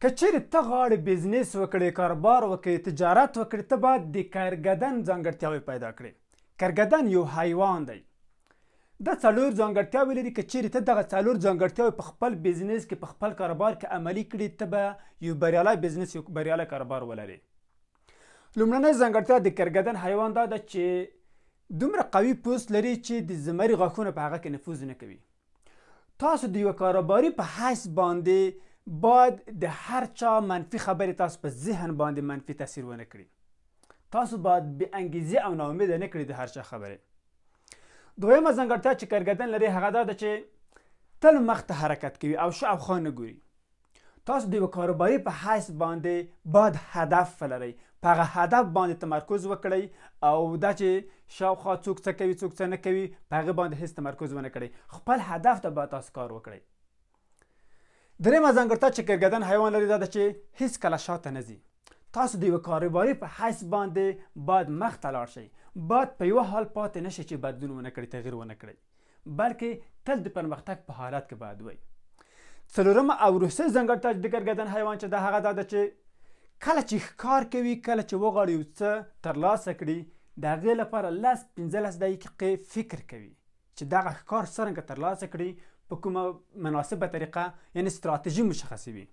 که چیرې ته غواړې بزنس وکړې، کاروبار وکړې، تجارت وکړې، ته باید د کرګدن ځانګړتیاوې پیدا کړې. کرګدن یو حیوان دی. دا 4 ځانګړتیاوې لري. که چیرې ته دغه 4 ځانګړتیاوې په خپل بزنس کې، په خپل کاروبار کې عملي کړي، ته به یو بریالی بزنس، یو بریالی کاروبار ولرې. لومړنۍ ځانګړتیا د کرګدن حیوان دا ده چې دومره قوي پوست لري چې د زمري غاښونه په هغه کې نفوذ نه کوي. تاسو د یوه کاروباري په حیث باندې باید د هر چا منفي خبرې تاسو په ذهن باندې منفي تاثیر ونه کړي. تاسو باید بې انګیزې او ناامیده نه کړي د هر چا خبرې. دویمه ځانګړتیا چې کرګدن لري هغه دا ده چې تل مخ ته حرکت کوي او شاوخوا نه ګوري. تاسو د یوه کاروباري په حیث باندې باید هدف ولرئ، په هغه هدف باندې تمرکز وکړئ او دا چې شاوخوا څوک څه کوي څوک څه نه کوي په هغې باندې هېڅ تمرکز ونه کړئ. خپل هدف ته باید تاسو کار وکړئ. درېیمه ځانګړتیا چې کرګدن حیوان لري دا ده چې هېڅکله شاته نه ځي. تاسو د یوه کاروباري په حیث باندې باید مخ ته لاړ شئ. باید په یوه حال پاتې نه شئ چې بدلون ونه کړئ، تغییر ونه کړئ، بلکې تل د پرمختګ په حالت کې باید وئ. څلورمه او وروستۍ ځانګړتیا د کرګدن حیوان چې ده هغه دا ده چې کله چې ښکار کوي، کله چې وغواړي یو څه ترلاسه کړي، د هغې لپاره 10-15 دقیقې فکر کوي چې دغه ښکار څرنګه ترلاسه کړي، په کومه مناسبه طریقه، یعنې ستراتیژي مشخصوي.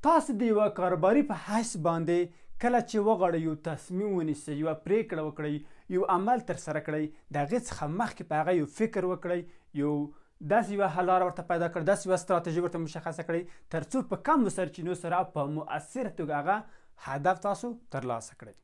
تاسو د یوه کاروباري په حیث باندې کله چې وغواړئ یو تصمیم ونیسئ، یوه پرېکړه وکړئ، یو عمل ترسره کړئ، د هغې څخه مخکې په هغه یو فکر وکړئ، یو داسې یوه حل لاره ورته پیدا کړئ، داسې یوه ستراتیژي ورته مشخصه کړئ تر څو په کمو سرچینو سره په مؤثره توګه هغه هدف تاسو ترلاسه کړئ.